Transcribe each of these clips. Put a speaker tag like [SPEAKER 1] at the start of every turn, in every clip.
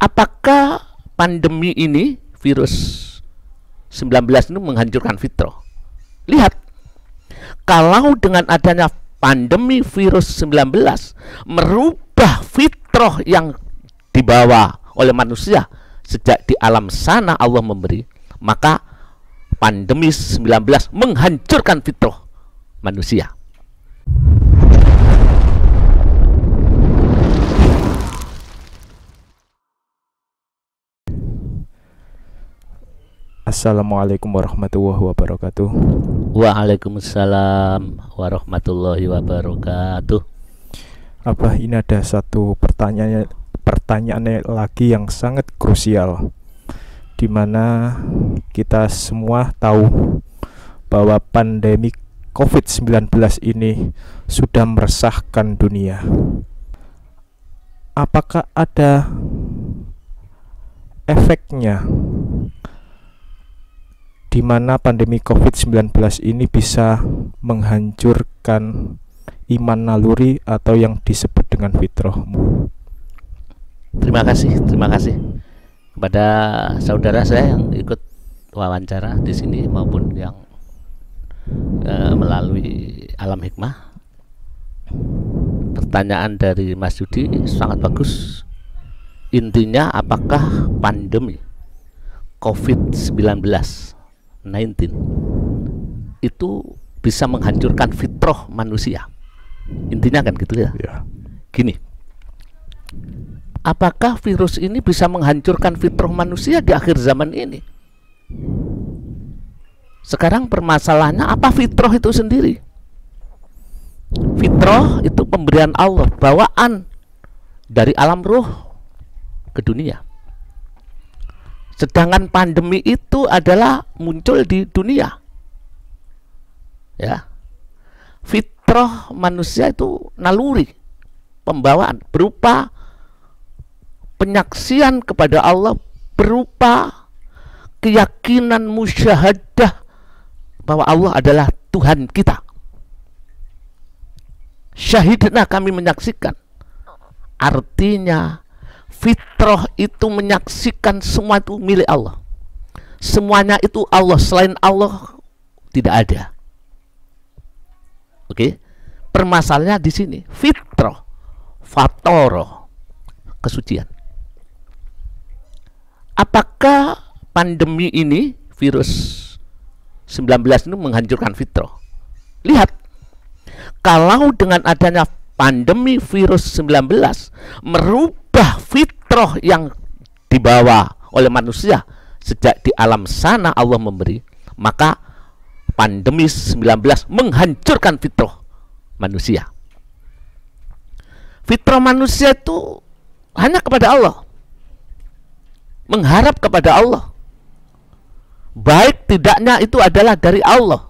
[SPEAKER 1] Apakah pandemi ini, virus 19 ini menghancurkan fitrah? Lihat, kalau dengan adanya pandemi virus 19 merubah fitrah yang dibawa oleh manusia sejak di alam sana Allah memberi, maka pandemi 19 menghancurkan fitrah manusia.
[SPEAKER 2] Assalamualaikum warahmatullahi wabarakatuh.
[SPEAKER 1] Waalaikumsalam warahmatullahi wabarakatuh.
[SPEAKER 2] Apa ini ada satu pertanyaan lagi yang sangat krusial, di mana kita semua tahu bahwa pandemi COVID-19 ini sudah meresahkan dunia. Apakah ada efeknya di mana pandemi COVID-19 ini bisa menghancurkan iman naluri atau yang disebut dengan fitrah?
[SPEAKER 1] Terima kasih kepada saudara saya yang ikut wawancara di sini maupun yang melalui Alam Hikmah. Pertanyaan dari Mas Yudi sangat bagus. Intinya, apakah pandemi COVID-19 itu bisa menghancurkan fitrah manusia? Intinya kan gitu ya. Gini, apakah virus ini bisa menghancurkan fitrah manusia di akhir zaman ini? Sekarang permasalahannya, apa fitrah itu sendiri? Fitrah itu pemberian Allah, bawaan dari alam ruh ke dunia. Sedangkan pandemi itu adalah muncul di dunia. Ya. Fitrah manusia itu naluri, pembawaan berupa penyaksian kepada Allah, berupa keyakinan musyahadah bahwa Allah adalah Tuhan kita. Syahidna, kami menyaksikan. Artinya fitrah itu menyaksikan semua itu milik Allah. Semuanya itu Allah, selain Allah tidak ada. Oke. Permasalahannya di sini, fitrah, fatoro, kesucian. Apakah pandemi ini, virus 19 ini menghancurkan fitrah? Lihat, kalau dengan adanya pandemi virus 19 merubah fitrah yang dibawa oleh manusia sejak di alam sana Allah memberi, maka pandemi 19 menghancurkan fitrah manusia. Fitrah manusia itu hanya kepada Allah, mengharap kepada Allah, baik tidaknya itu adalah dari Allah.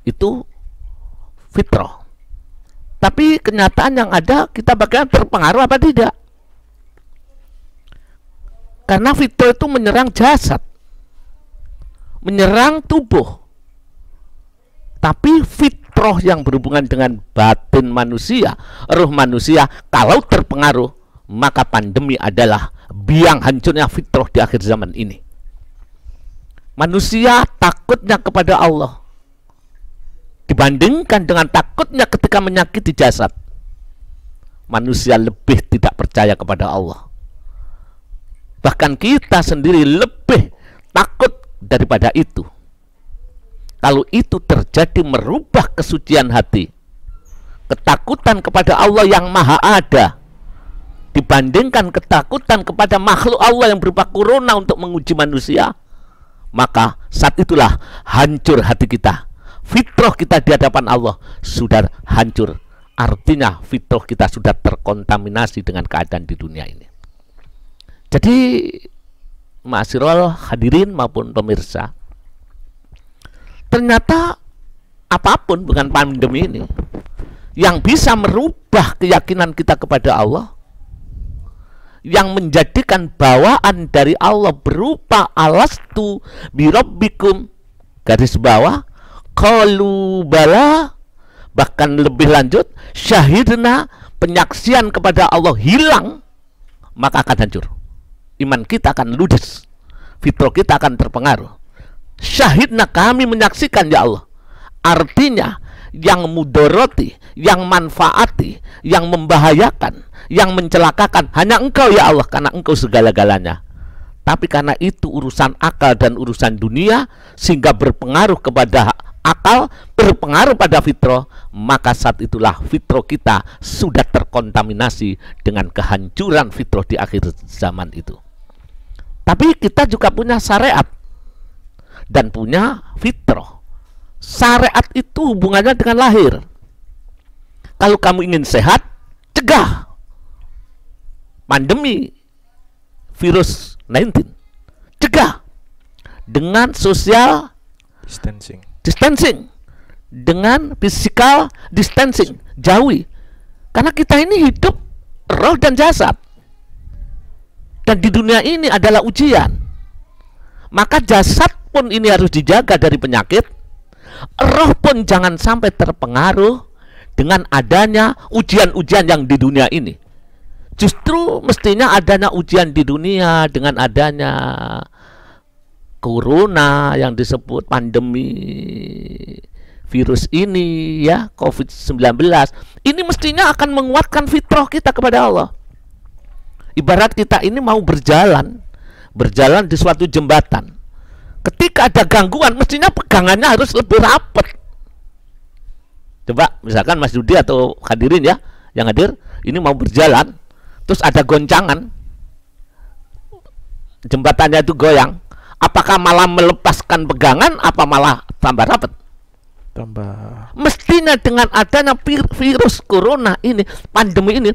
[SPEAKER 1] Itu fitrah. Tapi kenyataan yang ada, kita bagaimana terpengaruh apa tidak? Karena fitrah itu menyerang jasad, menyerang tubuh. Tapi fitrah yang berhubungan dengan batin manusia, ruh manusia, kalau terpengaruh, maka pandemi adalah biang hancurnya fitrah di akhir zaman ini. Manusia takutnya kepada Allah dibandingkan dengan takutnya ketika menyakiti jasad. Manusia lebih tidak percaya kepada Allah. Bahkan kita sendiri lebih takut daripada itu. Kalau itu terjadi, merubah kesucian hati, ketakutan kepada Allah yang maha ada, dibandingkan ketakutan kepada makhluk Allah yang berupa corona untuk menguji manusia, maka saat itulah hancur hati kita. Fitrah kita di hadapan Allah sudah hancur. Artinya fitrah kita sudah terkontaminasi dengan keadaan di dunia ini. Jadi ma'asyiral hadirin maupun pemirsa, ternyata apapun bukan pandemi ini yang bisa merubah keyakinan kita kepada Allah, yang menjadikan bawaan dari Allah berupa alastu birabbikum, garis bawah, qalu bala, bahkan lebih lanjut, syahidna, penyaksian kepada Allah hilang, maka akan hancur. Iman kita akan ludes, fitrah kita akan terpengaruh. Syahidna, kami menyaksikan ya Allah. Artinya yang mudoroti, yang manfaati, yang membahayakan, yang mencelakakan hanya Engkau ya Allah, karena Engkau segala-galanya. Tapi karena itu urusan akal dan urusan dunia, sehingga berpengaruh kepada akal, berpengaruh pada fitrah, maka saat itulah fitrah kita sudah terkontaminasi dengan kehancuran fitrah di akhir zaman itu. Tapi kita juga punya syariat dan punya fitrah. Syariat itu hubungannya dengan lahir. Kalau kamu ingin sehat, cegah pandemi virus 19. Cegah dengan social distancing, dengan physical distancing, jauhi. Karena kita ini hidup roh dan jasad. Dan di dunia ini adalah ujian. Maka jasad pun ini harus dijaga dari penyakit. Roh pun jangan sampai terpengaruh dengan adanya ujian-ujian yang di dunia ini. Justru mestinya adanya ujian di dunia dengan adanya corona yang disebut pandemi virus ini ya, COVID-19. Ini mestinya akan menguatkan fitrah kita kepada Allah. Ibarat kita ini mau berjalan di suatu jembatan. Ketika ada gangguan, mestinya pegangannya harus lebih rapat. Coba misalkan Mas Yudi atau hadirin ya, yang hadir, ini mau berjalan, terus ada goncangan, jembatannya itu goyang. Apakah malah melepaskan pegangan, apa malah tambah rapat?
[SPEAKER 2] Tambah.
[SPEAKER 1] Mestinya dengan adanya virus corona ini, pandemi ini,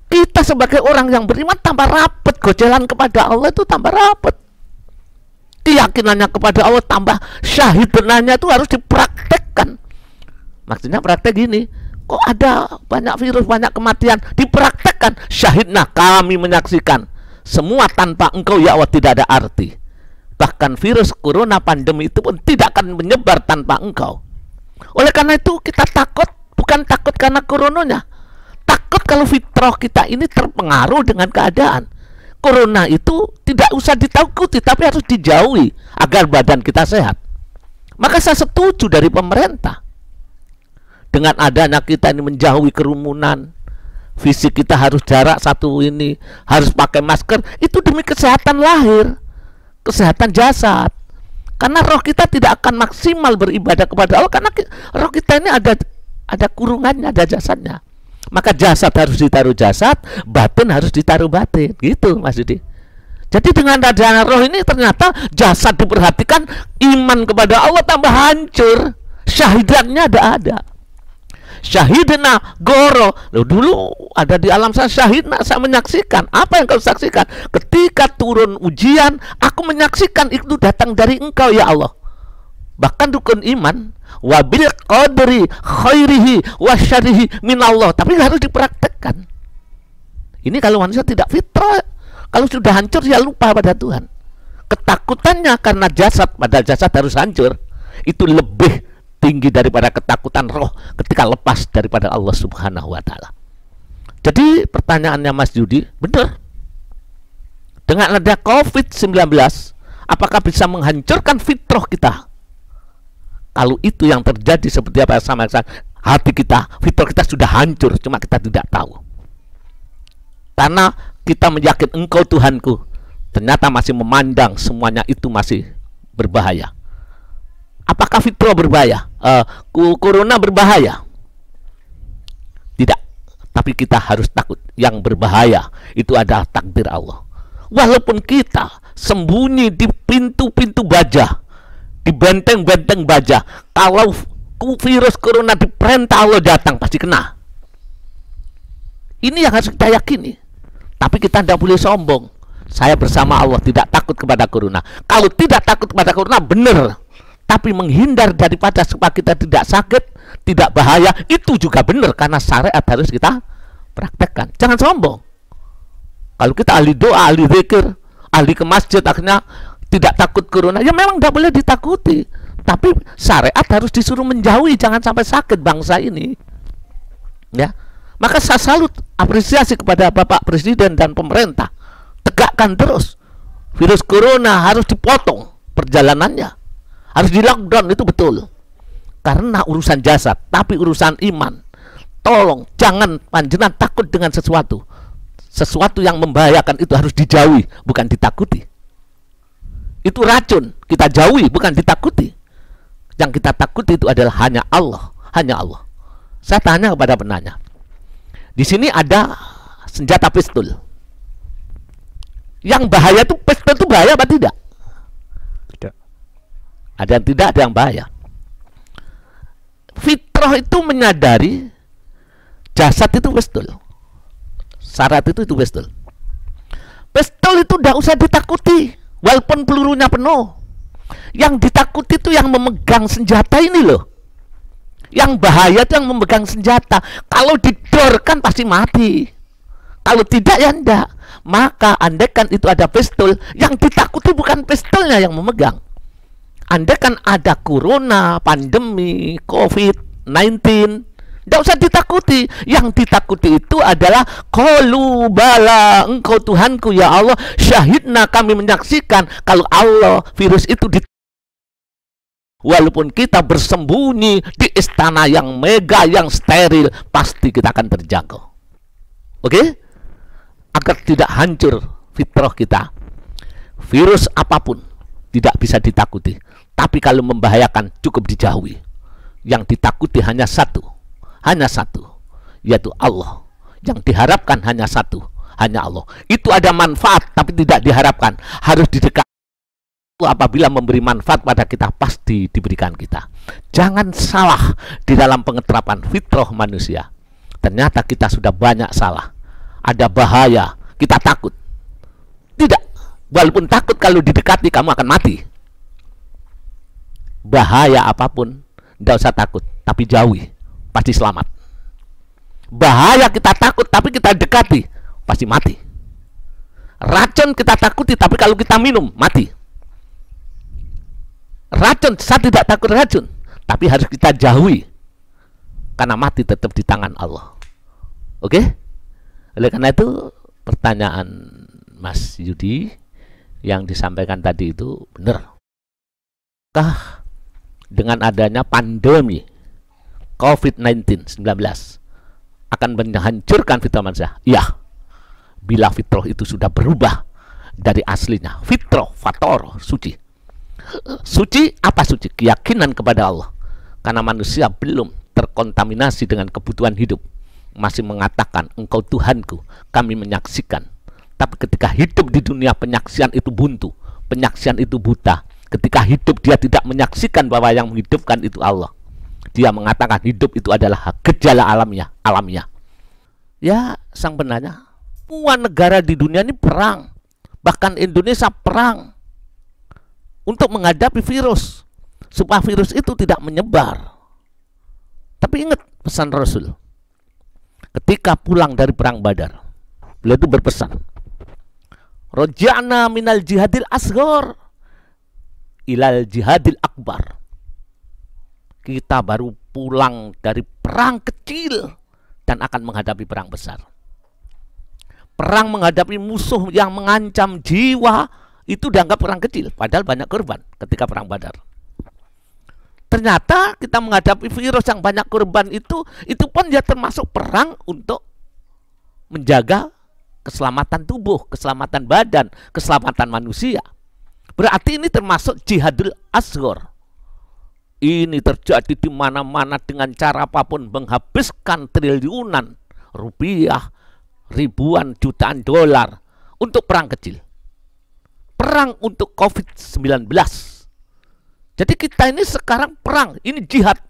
[SPEAKER 1] kita sebagai orang yang beriman tambah rapat, gojelan kepada Allah itu tambah rapat, keyakinannya kepada Allah tambah, syahidnanya itu harus dipraktekkan. Maksudnya praktek gini, kok ada banyak virus, banyak kematian, dipraktekkan. Syahidna, kami menyaksikan semua tanpa Engkau ya Allah tidak ada arti. Bahkan virus corona pandemi itu pun tidak akan menyebar tanpa Engkau. Oleh karena itu kita takut, bukan takut karena coronanya, takut kalau fitrah kita ini terpengaruh dengan keadaan. Corona itu tidak usah ditakuti, tapi harus dijauhi agar badan kita sehat. Maka saya setuju dari pemerintah dengan adanya kita ini menjauhi kerumunan, fisik kita harus jarak satu ini, harus pakai masker, itu demi kesehatan lahir, kesehatan jasad. Karena roh kita tidak akan maksimal beribadah kepada Allah karena roh kita ini ada kurungannya, ada jasadnya. Maka jasad harus ditaruh jasad, batin harus ditaruh batin, gitu Mas Yudi. Jadi dengan adanya roh ini ternyata jasad diperhatikan, iman kepada Allah tambah hancur, syahidannya ada. Syahidna goro. Loh, dulu ada di alam saya syahidna, saya menyaksikan. Apa yang kau saksikan? Ketika turun ujian, aku menyaksikan itu datang dari Engkau ya Allah. Bahkan rukun iman, wabil qadri khairihi wa syarrihi minallah, tapi harus dipraktekkan. Ini kalau manusia tidak fitrah, kalau sudah hancur ya lupa pada Tuhan. Ketakutannya karena jasad, padahal jasad harus hancur, itu lebih tinggi daripada ketakutan roh ketika lepas daripada Allah Subhanahu wa Ta'ala. Jadi pertanyaannya Mas Yudi, benar, dengan ada COVID-19 apakah bisa menghancurkan fitrah kita? Kalau itu yang terjadi seperti apa sama hati kita, fitrah kita sudah hancur, cuma kita tidak tahu. Karena kita meyakin Engkau Tuhanku, ternyata masih memandang semuanya itu masih berbahaya. Apakah fitrah berbahaya? Corona berbahaya? Tidak. Tapi kita harus takut. Yang berbahaya itu adalah takdir Allah. Walaupun kita sembunyi di pintu-pintu baja, di benteng-benteng baja, kalau virus corona diperintah Allah datang pasti kena. Ini yang harus kita yakini. Tapi kita tidak boleh sombong. Saya bersama Allah tidak takut kepada corona. Kalau tidak takut kepada corona benar, tapi menghindar daripada supaya kita tidak sakit, tidak bahaya, itu juga benar karena syariat harus kita praktekkan. Jangan sombong. Kalau kita ahli doa, ahli zikir, ahli ke masjid, akhirnya tidak takut corona, ya memang tidak boleh ditakuti. Tapi syariat harus disuruh menjauhi, jangan sampai sakit bangsa ini. Ya, maka saya salut, apresiasi kepada Bapak Presiden dan pemerintah tegakkan terus. Virus corona harus dipotong perjalanannya, harus di lockdown, itu betul. Karena urusan jasad, tapi urusan iman, tolong jangan panjenengan takut dengan sesuatu. Sesuatu yang membahayakan itu harus dijauhi, bukan ditakuti. Itu racun, kita jauhi, bukan ditakuti. Yang kita takuti itu adalah hanya Allah, hanya Allah. Saya tanya kepada penanya, di sini ada senjata pistol. Yang bahaya itu pistol itu bahaya apa tidak?
[SPEAKER 2] Tidak.
[SPEAKER 1] Ada yang tidak, ada yang bahaya. Fitrah itu menyadari jasad itu pistol. Syarat itu pistol. Pistol itu tidak usah ditakuti, walaupun pelurunya penuh. Yang ditakuti itu yang memegang senjata ini loh. Yang bahaya itu yang memegang senjata. Kalau didorkan pasti mati. Kalau tidak ya enggak. Maka andaikan itu ada pistol, yang ditakuti bukan pistolnya yang memegang. Andaikan ada corona, pandemi, COVID-19, tidak usah ditakuti. Yang ditakuti itu adalah qalu bala, engkau Tuhanku ya Allah, syahidna, kami menyaksikan kalau Allah virus itu walaupun kita bersembunyi di istana yang mega, yang steril, pasti kita akan terjaga. Oke? Agar tidak hancur fitrah kita. Virus apapun tidak bisa ditakuti. Tapi kalau membahayakan cukup dijauhi. Yang ditakuti hanya satu, yaitu Allah. Yang diharapkan hanya satu, hanya Allah. Itu ada manfaat tapi tidak diharapkan, harus didekati. Apabila memberi manfaat pada kita, pasti diberikan kita. Jangan salah di dalam pengeterapan fitrah manusia. Ternyata kita sudah banyak salah. Ada bahaya, kita takut. Tidak, walaupun takut, kalau didekati kamu akan mati. Bahaya apapun tidak usah takut, tapi jauhi, pasti selamat. Bahaya kita takut tapi kita dekati, pasti mati. Racun kita takuti tapi kalau kita minum, mati. Racun, saya tidak takut racun, tapi harus kita jauhi, karena mati tetap di tangan Allah. Oke? Oleh karena itu, pertanyaan Mas Yudi yang disampaikan tadi itu benar. Kah dengan adanya pandemi COVID-19 akan menghancurkan fitrah manusia? Ya, bila fitrah itu sudah berubah dari aslinya. Fitrah, fator, suci. Suci, apa suci? Keyakinan kepada Allah. Karena manusia belum terkontaminasi dengan kebutuhan hidup, masih mengatakan engkau Tuhanku, kami menyaksikan. Tapi ketika hidup di dunia, penyaksian itu buntu, penyaksian itu buta. Ketika hidup dia tidak menyaksikan bahwa yang menghidupkan itu Allah. Dia mengatakan hidup itu adalah gejala alamiah. Ya, sang penanya, semua negara di dunia ini perang. Bahkan Indonesia perang untuk menghadapi virus, supaya virus itu tidak menyebar. Tapi ingat pesan Rasul ketika pulang dari perang Badar, beliau itu berpesan, roja'na minal jihadil asghar ilal jihadil akbar. Kita baru pulang dari perang kecil dan akan menghadapi perang besar. Perang menghadapi musuh yang mengancam jiwa itu dianggap perang kecil, padahal banyak korban ketika perang Badar. Ternyata kita menghadapi virus yang banyak korban itu pun ya termasuk perang untuk menjaga keselamatan tubuh, keselamatan badan, keselamatan manusia. Berarti ini termasuk jihadul asghar. Ini terjadi di mana-mana dengan cara apapun, menghabiskan triliunan rupiah, ribuan jutaan dolar untuk perang kecil. Perang untuk COVID-19. Jadi kita ini sekarang perang, ini jihad.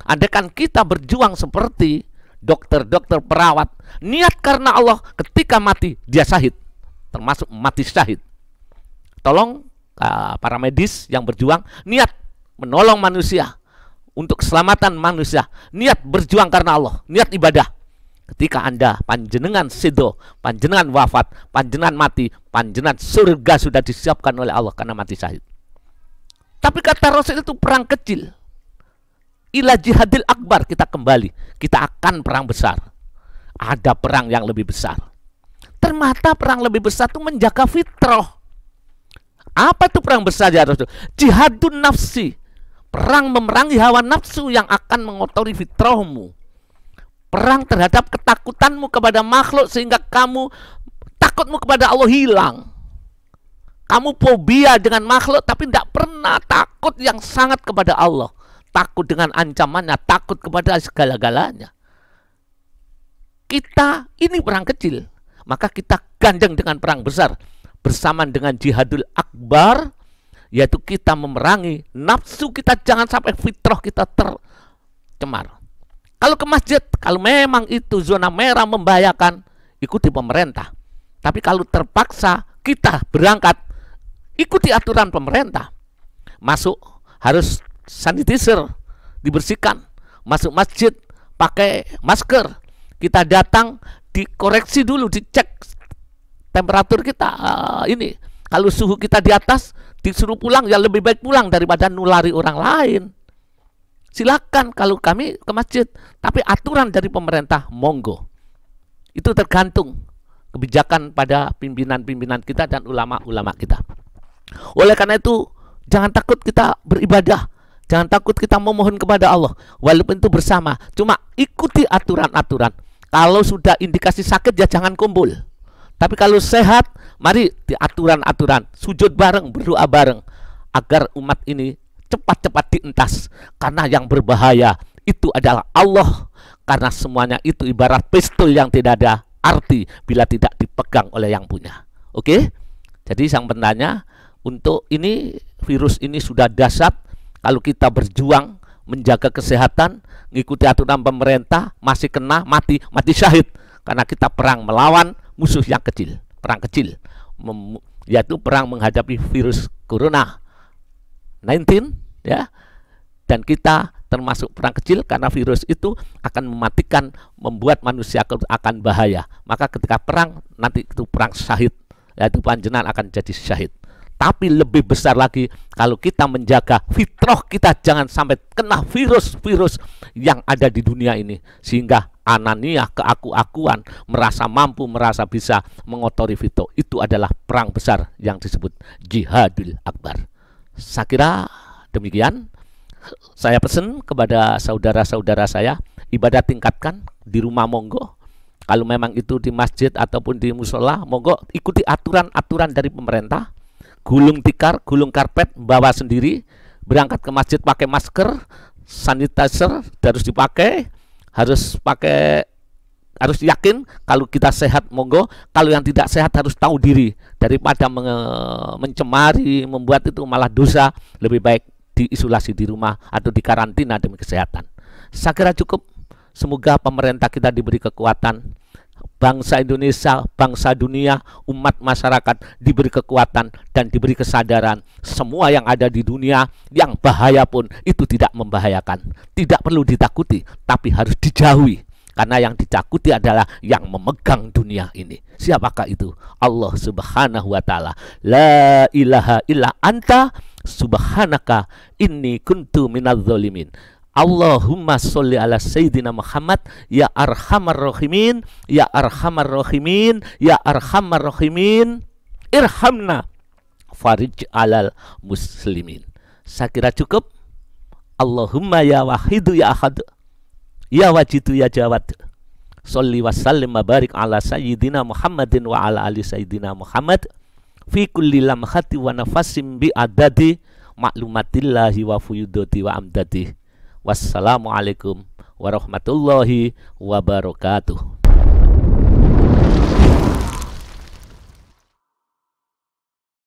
[SPEAKER 1] Andaikan kita berjuang seperti dokter-dokter, perawat, niat karena Allah, ketika mati dia syahid, termasuk mati syahid. Tolong para medis yang berjuang, niat menolong manusia untuk keselamatan manusia, niat berjuang karena Allah, niat ibadah. Ketika Anda panjenengan sido, panjenengan wafat, panjenengan mati, panjenengan surga sudah disiapkan oleh Allah karena mati syahid. Tapi kata Rasul itu perang kecil. Ila jihadil akbar, kita kembali, kita akan perang besar. Ada perang yang lebih besar. Ternyata perang lebih besar itu menjaga fitrah. Apa itu perang besar ya Rasul? Jihadun nafsi. Perang memerangi hawa nafsu yang akan mengotori fitrahmu. Perang terhadap ketakutanmu kepada makhluk sehingga takutmu kepada Allah hilang. Kamu fobia dengan makhluk tapi tidak pernah takut yang sangat kepada Allah. Takut dengan ancamannya, takut kepada segala-galanya. Kita ini perang kecil, maka kita gandeng dengan perang besar bersamaan dengan jihadul akbar, yaitu kita memerangi nafsu kita, jangan sampai fitrah kita tercemar. Kalau ke masjid, kalau memang itu zona merah membahayakan, ikuti pemerintah. Tapi kalau terpaksa kita berangkat, ikuti aturan pemerintah. Masuk harus sanitizer, dibersihkan. Masuk masjid pakai masker. Kita datang dikoreksi dulu, dicek temperatur kita. Ini kalau suhu kita di atas, disuruh pulang, ya lebih baik pulang daripada nulari orang lain. Silakan kalau kami ke masjid, tapi aturan dari pemerintah monggo. Itu tergantung kebijakan pada pimpinan-pimpinan kita dan ulama-ulama kita. Oleh karena itu, jangan takut kita beribadah, jangan takut kita memohon kepada Allah, walaupun itu bersama. Cuma ikuti aturan-aturan. Kalau sudah indikasi sakit, ya jangan kumpul. Tapi kalau sehat, mari di aturan-aturan, sujud bareng, berdoa bareng, agar umat ini cepat-cepat dientas. Karena yang berbahaya itu adalah Allah. Karena semuanya itu ibarat pistol yang tidak ada arti bila tidak dipegang oleh yang punya. Oke? Jadi sang penanya, untuk ini, virus ini sudah dahsyat. Kalau kita berjuang menjaga kesehatan, mengikuti aturan pemerintah, masih kena, mati syahid. Karena kita perang melawan musuh yang kecil, perang kecil, yaitu perang menghadapi virus corona 19, ya. Dan kita termasuk perang kecil karena virus itu akan mematikan, membuat manusia akan bahaya. Maka ketika perang, nanti itu perang syahid, yaitu panjenengan akan jadi syahid. Tapi lebih besar lagi kalau kita menjaga fitrah kita, jangan sampai kena virus-virus yang ada di dunia ini, sehingga ananiah, keaku-akuan, merasa mampu, merasa bisa mengotori fitrah. Itu adalah perang besar yang disebut jihadul akbar. Saya kira demikian. Saya pesan kepada saudara-saudara saya, ibadah tingkatkan di rumah monggo. Kalau memang itu di masjid ataupun di musola, monggo ikuti aturan-aturan dari pemerintah. Gulung tikar, gulung karpet, bawa sendiri. Berangkat ke masjid pakai masker, sanitizer harus dipakai, harus yakin kalau kita sehat monggo. Kalau yang tidak sehat harus tahu diri, daripada mencemari, membuat itu malah dosa. Lebih baik diisolasi di rumah atau dikarantina demi kesehatan. Saya kira cukup. Semoga pemerintah kita diberi kekuatan, bangsa Indonesia, bangsa dunia, umat masyarakat diberi kekuatan dan diberi kesadaran. Semua yang ada di dunia yang bahaya pun itu tidak membahayakan, tidak perlu ditakuti, tapi harus dijauhi. Karena yang ditakuti adalah yang memegang dunia ini. Siapakah itu? Allah Subhanahu wa ta'ala. La ilaha illa anta subhanaka inni kuntu minadz zalimin. Allahumma sholli ala Sayyidina Muhammad ya arhamar rahimin, ya arhamar rahimin, ya arhamar rahimin, irhamna farij alal muslimin. Saya kira cukup. Allahumma ya wahidu ya ahad, ya wajidu ya jawad, sholli wa sallim wa barik ala Sayyidina Muhammadin wa ala ali Sayyidina Muhammad fi kulli lamhati wa nafasim bi adadi maklumatillahi wa fuyudati wa amdati. Wassalamualaikum warahmatullahi wabarakatuh.